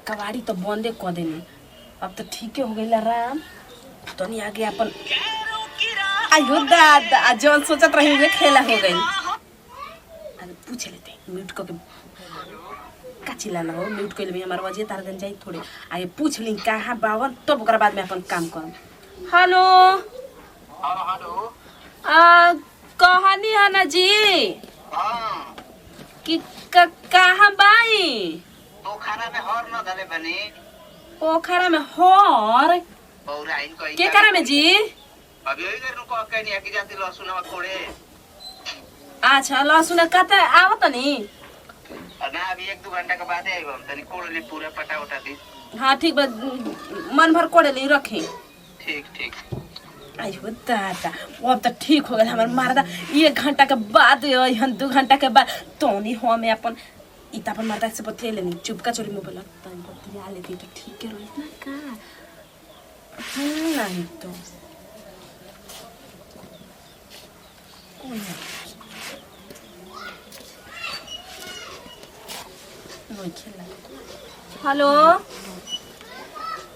कबाड़ी तो बंदे क देनी। अब तो ठीक हो गई राम। तो नहीं आगे अपन आयो दादा जौन सोचत रही हुए खेला हो गई। अरे पूछ लेते म्यूट को के का चिल्लाना हो म्यूट कर ले हमार वजह तार दिन जाई थोड़े आगे पूछ ली कहाँ बावन तब ओकरा बाद में अपन काम करम। हेलो हेलो कहानी है ना जी कि कहाँ बाई पोखरा में हर न धले बनी पोखरा में हर पौरा इनको के करा में जी अभी ओई घर को कहनी है कि जाती लहसुनवा कोड़े। अच्छा लहसुन काता आवत नी ना अभी 1-2 घंटा के बाद आइबम तनी कोड़ ले पूरा पटा उठा दी। हाँ ठीक बा मन भर कोड़े ली रखी। ठीक ठीक आयो दादा अब तो ठीक हो गया हमार मर्दा 1 घंटा के बाद यहाँ 2 घंटा के बाद तो नहीं हो मैं अपन इता अपन मर्दा से बतिया लेनी चुपका चोरी मोबाइल तन बतिया लेती तो ठीक है रोई ना का नहीं तो हेलो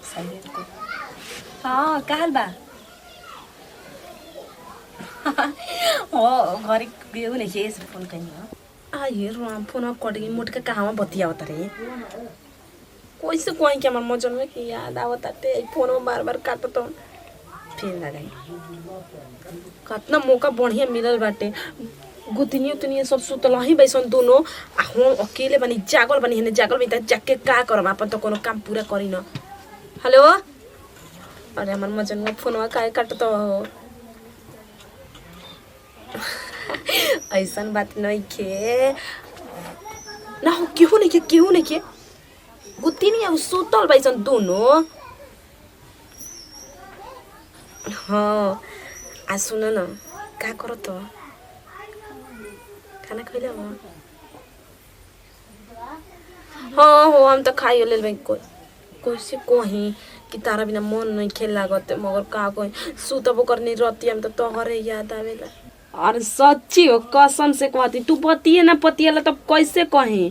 साइलेंट को हाँ का हाल बा ओ घरे गयो ने के फोन कइयो आ ये राम फोन कटगी मोट के कहां बतिया होता रे कैसे कोई के हमर मजन में कि याद आवताते फोन में बार-बार काटत तो फिर लगाई कितना मौका बढ़िया मिलल बाटे गुतनी उतनी सब सुतल ही बैसन दोनों आ हम अकेले बनी जागल बनी हने जागल बिता जाके का करब अपन तो कोनो काम पूरा करी न। हेलो अरे हमर मजन में फोनवा काहे काटत हो ऐसन बात नहीं के ना हो क्यों नहीं के गुतनी अब सुतल बैसन दोनों। हाँ आ सुन न का करत हो खाना खइले हो। हाँ हो हम तो खाई ले भाई कैसे कहीं कि तारा बिना मन नहीं खेल लागत मगर का कोई सुतबो करनी रहती हम तो तोहरे याद आवेला। अरे सच्ची हो कसम से कहती तू पतिए ना पतिएला तब कैसे कहीं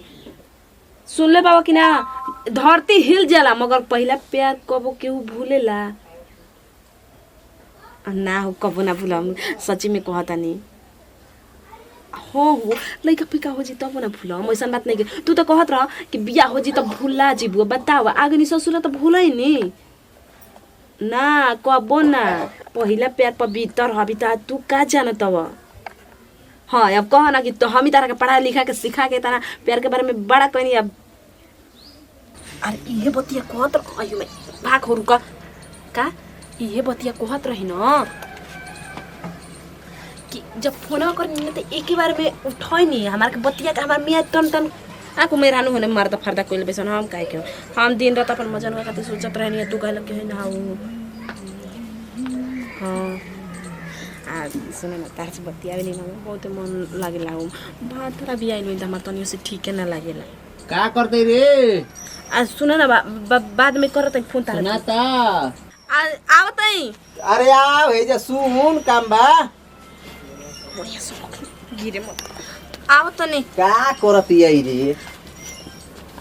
सुन ले बाबा कि ना धरती हिल जाला मगर पहला प्यार कबो केहू भूलेला ना हो कबो ना भूलम सच्ची में कहता नहीं। हो लइका पिका हो जी तब ना भूलम ऐसा बात नहीं के तू तो कहत रह कि बिया हो जी तब भूला जीबू बतावा आगे नी ससुर तो भूलै नी ना कबो ना पहिला प्यार पवित्र हबी ता तू का जानत अब। हाँ अब कह ना कि तो हम ही तारा के पढ़ा लिखा के सिखा के तारा प्यार के बारे में बड़ा कहनी अब। अरे ये बतिया कहत अयो मैं भाग हो रुका का ये बतिया कहत रही न कि जब फोन कर तो एक ही बार में उठाई नहीं हमारे के बतिया के हमार मियाँ टन टन आको मेरा नु होने मारता फरदा कोइल बेसन हम काहे के हम दिन रात अपन मजन का खातिर सोचत रहनी तू कहल के ना हाँ आ सुने ना तार से बतिया नहीं ना बहुत मन लागेला हम भातरा भी आइल त हमर तनियो से ठीक ना लागेला का करते रे आ सुने ना बाद में करत फोन तार ना ता आवत है। अरे आओ हे जे सुन काम बा बढ़िया सुन गिरे मत आवत नहीं का करती आई रे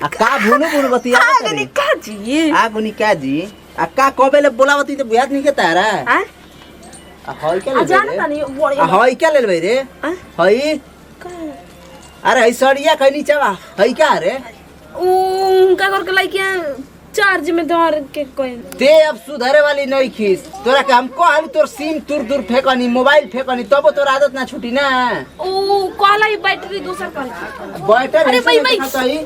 आ का भूनु बतिया आगनी का जी आगुनी का जी आ का कबेले बोलावती त बुझात नहीं के तारा हां आ हई के ले जानता नहीं बढ़िया आ हई के ले रे हई अरे हई सड़िया कनी चावा हई का रे उनका करके लाइक चार्ज में धर के कोई ते अब सुधरे वाली नहीं खीस तोरा के हमको हाल तोर सिम दूर दूर फेकनी मोबाइल फेकनी तब तोर आदत ना छूटी ना ओ कहला ही बैटरी दूसर कर बैटरी अरे भाई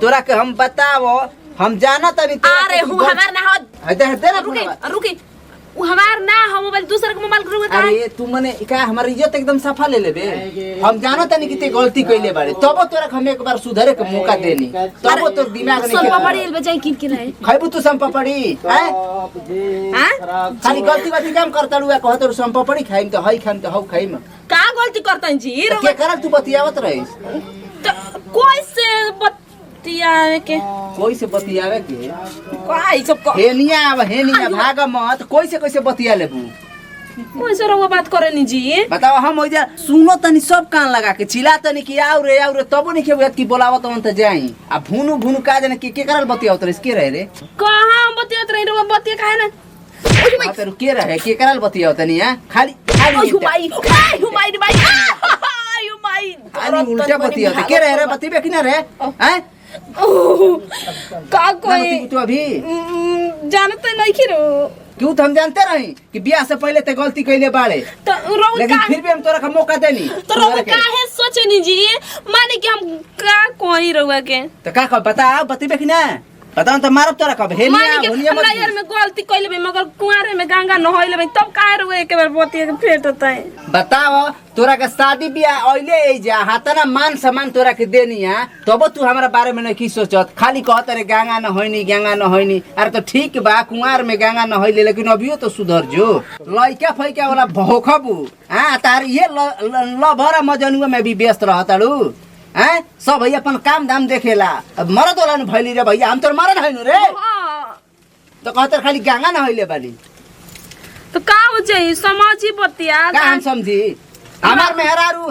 तोरा के हम बतावो हम जाना तनी अरे हूं हमार ना हो दे ना रुके वो हमार ना हो मोबाइल दूसर के मोबाइल करूंगा अरे तू मने का हमर इज्जत एकदम सफा ले लेबे हम जानो तनी कि ते गलती कइले बारे तब तोरा हम एक बार सुधरे के मौका देनी तब तोर दिमाग नहीं सब पड़ी बजाई किन के रहे खइबू तू सम पपड़ी हैं हां खाली गलती बाती काम करता रुआ कहत रु सम पपड़ी खाइम त हई खाम त हौ खाइम का गलती करतन जी के करल तू बतियावत रहिस कोई से बतियावे के कोई से बतियावे के काई सब हेनिया भाग मत कोई से कैसे बतिया लेबू कैसे रहुआ बात करे नी जी? बताओ हम ओइजा सुनो तनी सब कान लगा के चिल्ला तनी कि आओ रे तबो नहीं खेबे कि बोलावत त जाई आ भुनु भुनु का जाने के करल बतियावत रे के रहे रे कहां बतियत रही रहुआ बतिया काहे ना? ओय भाई तेरे के रहे के करल बतियावत नहीं है खाली ओय भाई भाई आयो भाई खाली उल्टा बतियावत के रहे रे बतिबे कि ना रे हैं का कोई तू अभी जानते नहीं खिरो क्यों तो हम जानते रही कि ब्याह से पहले ते गलती कैले बाड़े तो रहुआ लेकिन फिर भी हम तोरा का मौका देनी तो रहुआ काहे सोचनी जी माने कि हम का कोई रहुआ के तो का बताओ बतिबे कि ना बताओ तो मारब तोरा कब हेलिया होनिया मत यार में गलती कइले बे मगर कुआरे में गंगा नहइले बे तब काहे रहुआ एक बार बतिया के फेट होता है बताओ तोरा का शादी ब्याह ओइले ए जा हातना मान सम्मान तोरा के देनी है तब तू हमरा बारे में नहीं सोचत खाली कहत रे गंगा न होइनी अरे तो ठीक बा कुआर में गंगा न होइले लेकिन अभियो तो सुधर जो लइका फइका वाला भोखबू हां तार ये लभरा मजनुआ में भी व्यस्त रहताड़ू हैं सब भैया अपन काम धाम देखेला अब मरद वाला न भइली रे भैया हम तोर मरद हइनु रे तो कहत खाली गंगा न होइले बाली तो का हो जाई समझी बतिया का हम समझी हमार मेहरारू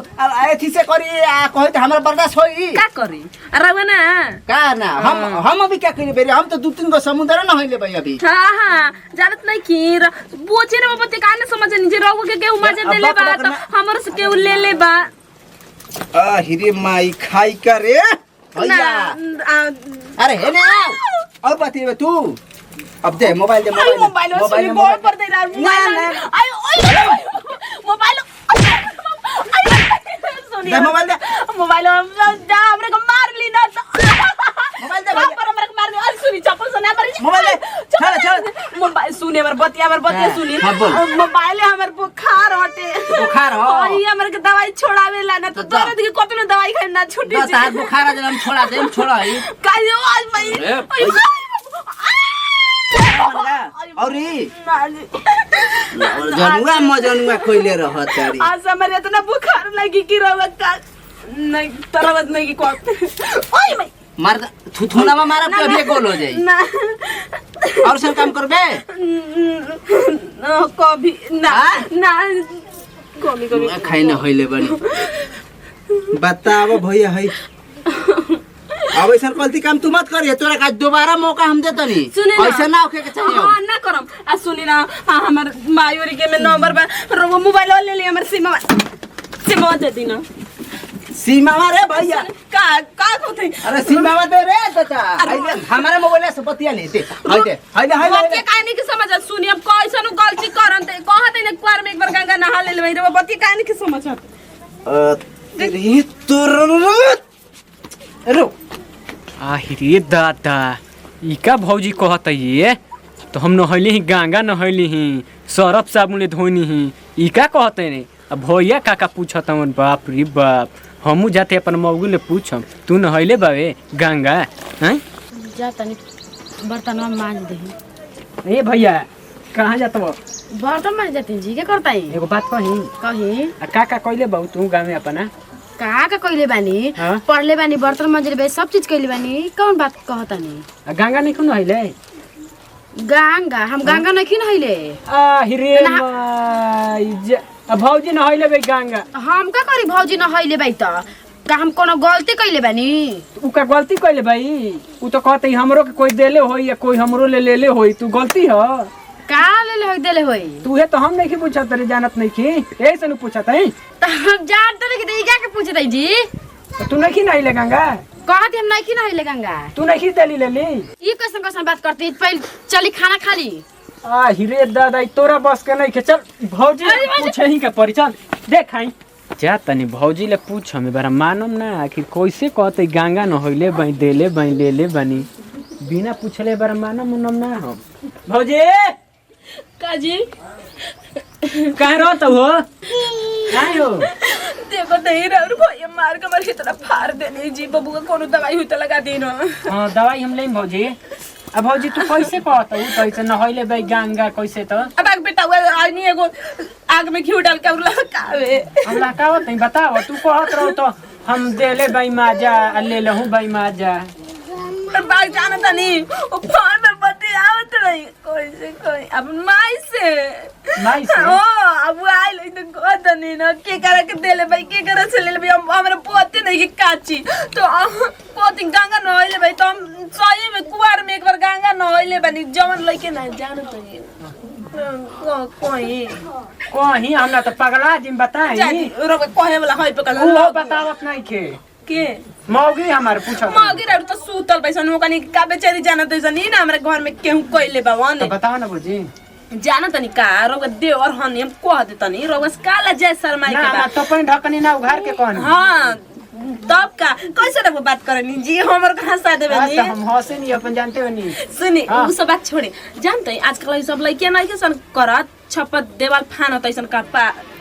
एथी से करी आ कहि त हमरा बर्दाश्त होई का करी रहुआ ना का ना हम अभी क्या करी बेरे हम तो 2-3 गो समुद्र न होइले भाई अभी हां जानत नहीं की बोचे रे बतिया काहे ना समझनी जे रहुआ के केहू मजे देले बा त हमर से केहू ले ले बा आ हिरे माई खाई करे भैया अरे हे ना और बतिए तू अब दे मोबाइल दे मोबाइल बोल पर दे यार मोबाइल मोबाइल दे मोबाइल दे मोबाइल हमरे को मार ली ना मोबाइल दे भैया पर हमरे को मार ली और सुनी चप्पल से ना मारी मोबाइल दे चल मोबाइल सुने हमर बतिया सुनी मोबाइल हमर बुखार हटे बुखार हो आई हमर के दवाई छोड़ावे ला ना तो तोरे के कतनो दवाई खाई ना छूटी बस आज बुखार जब हम छोड़ा दे हम छोड़ाई काई आज भाई और जनुआ मजनुआ कोइले रहत तारी आज हमरे इतना बुखार लगी कि रवत का नहीं तरवत नहीं की को ओए भाई मार थुथुना में मारब तो अभी गोल हो जाई ना और सब काम करबे कभी ना ना कभी खाई न होइले बनी बताओ भैया है अब ऐसा गलती काम तू मत करिए तोरा का दोबारा मौका हम देत नहीं ऐसा ना होके के चाहिए हां ना करम आ सुनी ना हमर मायूरी के में नंबर पर रो मोबाइल ले ले हमर सीमा दे दी ना सीमा रे भैया का होते अरे सीमा दे रे चाचा हमारे मोबाइल से बतिया लेते हाइदे बच्चे काहे नहीं के समझ सुनी अब कैसन गलती करन ते कहत ने कुआर में एक बार गंगा नहा ले लेबै रे बच्चे काहे नहीं के समझत तेरी तुरंत रो आहिरे दादा ई का भौजी कहत ये तो हम नहैली ही गंगा नहैली ही सरफ साबुन ले धोनी ही ई का कहते ने अब भैया काका पूछत हमन बाप रे बाप हमू जाते अपन मौगू ले पूछम तू नहैले बावे गंगा हैं जा तनी बर्तन में मांज दे ए भैया कहां जात हो बर्तन मांज जाते जी के करता है एगो बात कही काका कहले बहु तू गांव में अपना का कइले बानी पढ़ले बानी बर्तन मांजले बे सब चीज कइले बानी कौन बात कहतानी गंगा नहीं खुन हइले गंगा हम गंगा नहीं नहइले आहिरे माई भौजी नहैले बे गंगा हम का करी भौजी नहइले बाई त का हम कोनो गलती कइले बानी उ का गलती कइले भाई उ तो कहते हमरो के कोई देले होई या कोई हमरो ले लेले होई तू गलती ह का लेले होई देले होई तू है तो हम नहीं पूछत रे जानत नहीं की ऐसे न पूछत है त हम जानत नहीं कि इगा के पूछत है जी तो तू नहीं नहैले गंगा कहत हम नहीं नहइले गंगा तू नहीं देली लेली ई कैसन बात करती पहले चली खाना खा ली आ हिरे दादा तोरा बस के नहीं के चल भौजी पूछे ही के परी चल देखाई जा तनी भौजी ले पूछ हम बार मानम ना आखिर कैसे कहते गंगा नहैले बई देले बई लेले बनी बिना पूछले बार मानम नम ना हम भौजी काजी कहां रहत हो काय हो देखो नहीं और भैया मार के मार इतना फाड़ देने जी बबू का कोनो दवाई हुई तो लगा दी ना हां दवाई हम लेम भौजी अब भौजी तू कैसे कहत हो कैसे नहैले बई गंगा कैसे तो अब आग बेटा आई नहीं एगो आग में घी डाल के लहकावे हम लहकावत नहीं बताओ तू कहत रहो तो हम देले बई माजा ले लहू बई माजा पर बाग जाना था नहीं वो फोन में बतियावत रही कोई से कोई अब माई से माई से ओ अब आइल तो कहतनी न के करे के देले भाई के करे से ले भाई हमरा पोते नहीं के काची तो पोती गंगा न होइले भाई तो हम सही में कुवार में एक बार गंगा न होइले बनी जवन लइके ना जानो तो कोई कहीं हमरा तो पगला जिम बताई जानी रो कहे वाला है पकड़ वो बतावत नहीं के मौगी हमारे पूछत मौगी रे तो सूतल पैसा ओकनी का बेचारी जाना तो जनी ना हमरा घर में केहू कइले बावन तो बताओ ना बुजी जाना तनी का रोग दे और हनी हम कह दे तनी रोगस काला जय शर्मा के ना तो अपन ढकनी ना उघार के कहनी हां तब का कैसे रे वो बात करनी जी हमर कहां सा देबे तो नी हम हंसे नहीं अपन जानते हो नहीं सुनी उ सब बात छोड़े जानते आजकल ई सब लइके नहीं के सन करत छपत देवाल फान होतै सन का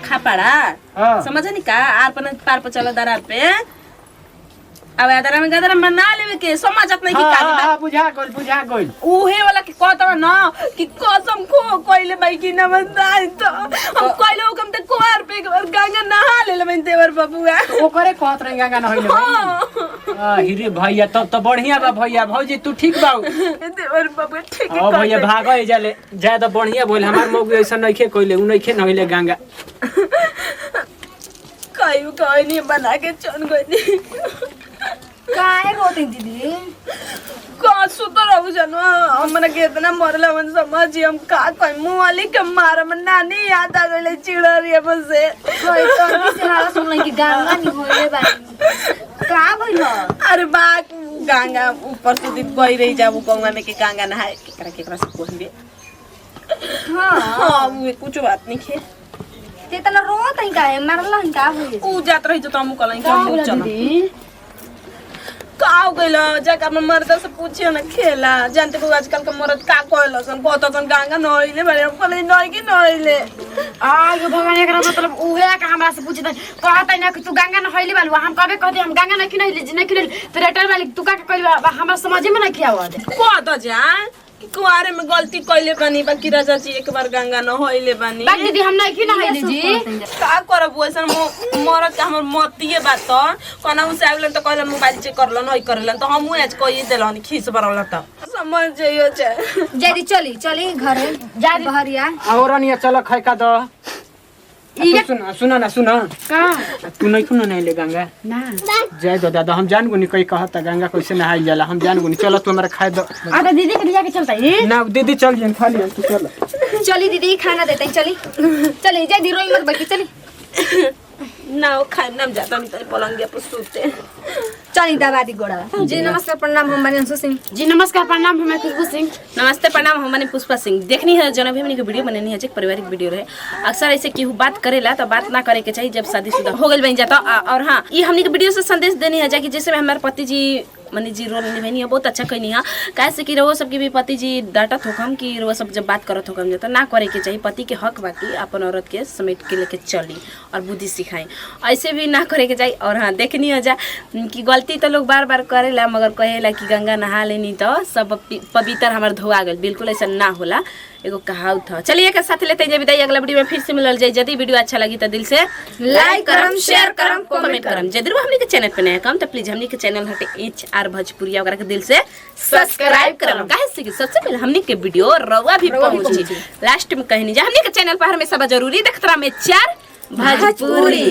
खापाड़ा समझनी का आर पार पर चला दरार पे अब यादरा में गदरा बना लेवे के समझत नहीं की का हां बुझा गइल उहे वाला के कहता ना कि कसम खो कोइले भाई की न बताई तो हम कोइले हुकम ते कुआर पे गंगा नहा ले मैं देवर बबुआ ओकरे कहत रही गंगा न होइले हिरे भैया तब तो बढ़िया बा भैया भौजी तू ठीक बा देवर बबुआ ठीक ओ भैया भागो जाले जाय तो बढ़िया बोल हमार मौगी ऐसा नइखे कइले उ नइखे न होइले गंगा कहियो कोई नहीं बना के चन गई काहे रोती दीदी का सुतर रहू जनो हमने के इतना मरला मन समझी हम का कोई मुआली के मार मन नानी याद आ गइले चिड़रिया बसे कोई तो किसी हाल सुन कि गंगा नहीं होइले बानी का भइल अरे बा गंगा ऊपर से दिन गई रही जाबू गंगा में के गंगा नहाए केकरा से कहबे हां वो कुछ बात नहीं खे ते तना रोत है काहे मरला का होइले ऊ जात रही तो हम कहलाई कि हम चल दीदी का हो गइल जाकर हम मर्द से पूछियो ना खेला जानते को आजकल के मर्द का कहलो सन कहतो सन गंगा नइले बारे हम कहले नइ कि नइले आ यो भगवान एकरा मतलब उहे का हमरा से पूछत कहत ना कि तू गंगा न होइले बालू हम कबे कहते हम गंगा न कि नइले जी न कि तो रेटर मालिक तू का कहले हमरा समझे में ना किया हो दे कह दो जा कि कुआरे में गलती कइले बानी बाकी राजा जी एक बार गंगा न होइले बानी बात दीदी हम नहीं कि न होइले जी का करब वैसन मरद के हमर मतिए बात तो कोना उसे आइलन तो कहलन मोबाइल चेक करलन हई करलन तो हमहु आज कहि देलन खीस बरल त समझ जइयो छ जदी चली घरे जा बहरिया और नहीं चलो खाई का दो सुना का तू नहीं सुना नहीं ले गंगा ना जय दो दादा हम जान गुनी कई कहता गंगा कैसे नहाई जाला हम जान गुनी चलो तू हमारा खाए दो आधा दीदी के लिया के चलता है ना दीदी चल जन खा लिया तू चल चली दीदी खाना देते हैं चली जदी रोई मत बैठी चली ना खाए नाम जाता नहीं तो पलंगिया पर सूते चली दबा दी गोड़ा जी नमस्कार प्रणाम हम अंशु सिंह जी नमस्कार प्रणाम हम खुशबू सिंह नमस्ते प्रणाम हम पुष्पा सिंह देखनी है जन भी हमने के वीडियो बननी है एक पारिवारिक वीडियो रहे अक्सर ऐसे केहू बात करेला तो बात ना करे के चाहिए जब शादीशुदा हो गइल बन जाता और हाँ ये हमने के वीडियो से संदेश देनी है जाकि जैसे हमारे पति जी मनी जी रोल निभानी है बहुत अच्छा कहनी है कैसे कि रहो सबके भी पति जी डांटत होकम कि रहो सब जब बात करत होकम जाता ना करे के चाहिए पति के हक बाकी अपन औरत के समेट के लेके चली और बुद्धि सिखाई ऐसे भी ना करे के चाहिए और हाँ देखनी है जा कि गलती तो लोग बार बार करेला मगर कहेला कि गंगा नहा लेनी तो सब पवित्र हमार धोआ गल बिल्कुल ऐसा ना होला एगो कहावत था चलिए एक साथ लेते हैं विदाई अगला वीडियो में फिर से मिलल जाए यदि वीडियो अच्छा लगी तो दिल से लाइक करम शेयर करम कमेंट करम यदि हमनी के चैनल पे नया कम तो प्लीज हमनी के चैनल हटे HR भोजपुरिया वगैरह के दिल से सब्सक्राइब करम काहे से कि सबसे पहले हमनी के वीडियो रवा भी पहुंची लास्ट में कहनी जा हमनी के चैनल पर हमेशा जरूरी देखतरा में 4 भोजपुरी।